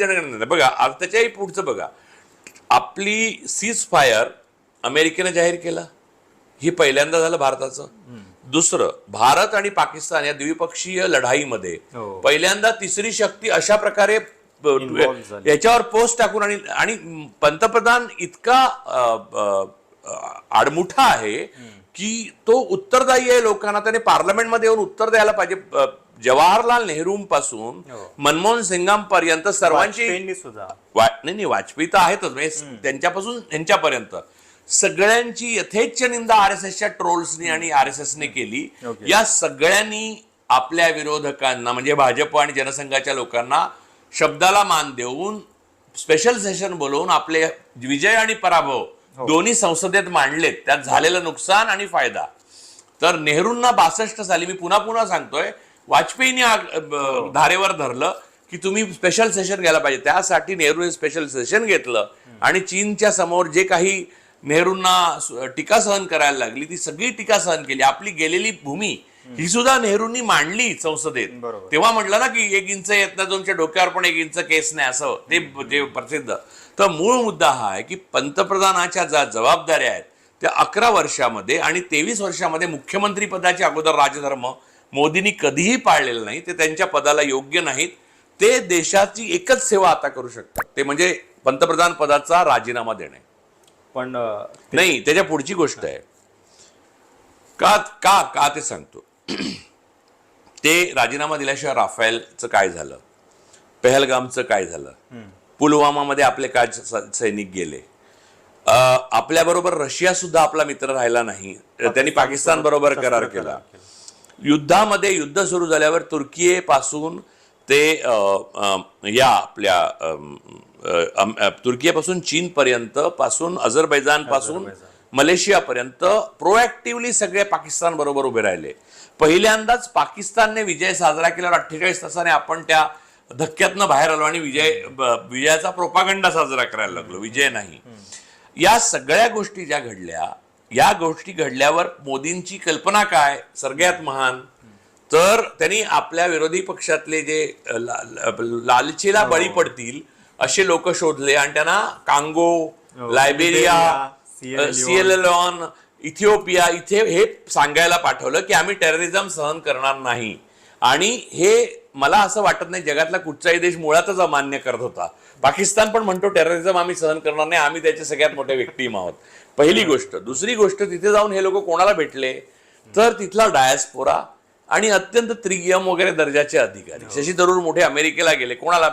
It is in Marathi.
देणं घेणं नाही. बघा त्याच्याही पुढचं बघा, आपली सीज फायर अमेरिकेनं जाहीर केला, हे पहिल्यांदा झालं भारताचं. दुसरं, भारत आणि पाकिस्तान या द्विपक्षीय लढाईमध्ये पहिल्यांदा तिसरी शक्ती अशा प्रकारे याच्यावर पोस्ट टाकून आणि पंतप्रधान इतका आडमुठा आहे की तो उत्तरदायी आहे लोकांना. त्याने पार्लमेंटमध्ये येऊन उत्तर द्यायला पाहिजे. जवाहरलाल नेहरूंपासून मनमोहन सिंगांपर्यंत सर्वांची नाही, वाजपेयी तर आहेतच, म्हणजे त्यांच्यापासून यांच्यापर्यंत सगळ्यांची यथेच्छ निंदा आरएसएसच्या ट्रोल्सनी आणि आरएसएसने केली. या सगळ्यांनी आपल्या विरोधकांना म्हणजे भाजप आणि जनसंघाच्या लोकांना शब्दाला मान देऊन स्पेशल सेशन बोलवून आपले विजय आणि पराभव दोन्ही संसदेत मांडलेत. त्यात झालेलं नुकसान आणि फायदा. तर नेहरूंना 62 साली, मी पुन्हा पुन्हा सांगतोय, वाजपेयीने धारेवर धरलं की तुम्ही स्पेशल सेशन घ्यायला पाहिजे. त्यासाठी नेहरूने स्पेशल सेशन घेतलं आणि चीनच्या समोर जे काही नेहरूंना टीका सहन करायला लागली ती सगळी टीका सहन केली. आपली गेलेली भूमी ही सुद्धा नेहरूंनी मांडली संसदेत. तेव्हा म्हटलं ना की 1 इंच येत नाही तुमच्या डोक्यावर पण 1 इंच केस नाही, असं ते प्रसिद्ध. तर मूळ मुद्दा हा आहे की पंतप्रधानाच्या ज्या जबाबदाऱ्या आहेत त्या 11 वर्षामध्ये आणि 23 वर्षामध्ये मुख्यमंत्री पदाच्या अगोदर राजधर्म मोदींनी कधीही पाळलेलं नाही. ते त्यांच्या पदाला योग्य नाहीत. ते देशाची एकच सेवा आता करू शकतात, ते म्हणजे पंतप्रधान पदाचा राजीनामा देणे. पण नाही, त्याच्या पुढची गोष्ट आहे. का का का ते सांगतो. ते राजीनामा दिल्याशिवाय राफेलचं काय झालं, पहलगामचं काय झालं, पुलवामामध्ये आपले काय सैनिक गेले, आपल्याबरोबर रशिया सुद्धा आपला मित्र राहिला नाही, त्यांनी पाकिस्तान बरोबर करार केला. युद्धामध्ये युद्ध सुरू झाल्यावर तुर्कीपासून ते या आपल्या तुर्कीपासून चीनपर्यंत पासून अझरबैजान पासून मलेशियापर्यंत प्रोएक्टिव्हली सगळे पाकिस्तान बरोबर उभे राहिले. पहिल्यांदाच पाकिस्तानने विजय साजरा केल्यावर 48 तासाने आपण त्या धक्क्यातनं बाहेर आलो आणि विजयाचा प्रोपागंडा साजरा करायला लागलो, विजय नाही. या सगळ्या गोष्टी ज्या घडल्या, या गोष्टी घडल्यावर मोदींची कल्पना काय सगळ्यात महान, तर त्यांनी आपल्या विरोधी पक्षातले जे लालचीला बळी पडतील असे लोक शोधले आणि त्यांना कांगो, लायबेरिया, सिएरालिओन, इथिओपिया इथे हे सांगायला पाठवलं की आम्ही टेररिझम सहन करणार नाही. आणि हे मला असं वाटत नाही जगातला कुठचाही देश मुळातच अमान्य करत होता. पाकिस्तान पण म्हणतो टेररिझम आम्ही सहन करणार नाही, आम्ही त्याचे सगळ्यात मोठे विक्टीम आहोत. पहिली गोष्ट. दुसरी गोष्ट, तिथे जाऊन हे लोक कोणाला भेटले तर तिथला डायस्पोरा आणि अत्यंत त्रियम वगैरे दर्जाचे अधिकारी. शशी थरूर मोठे अमेरिकेला गेले, कोणाला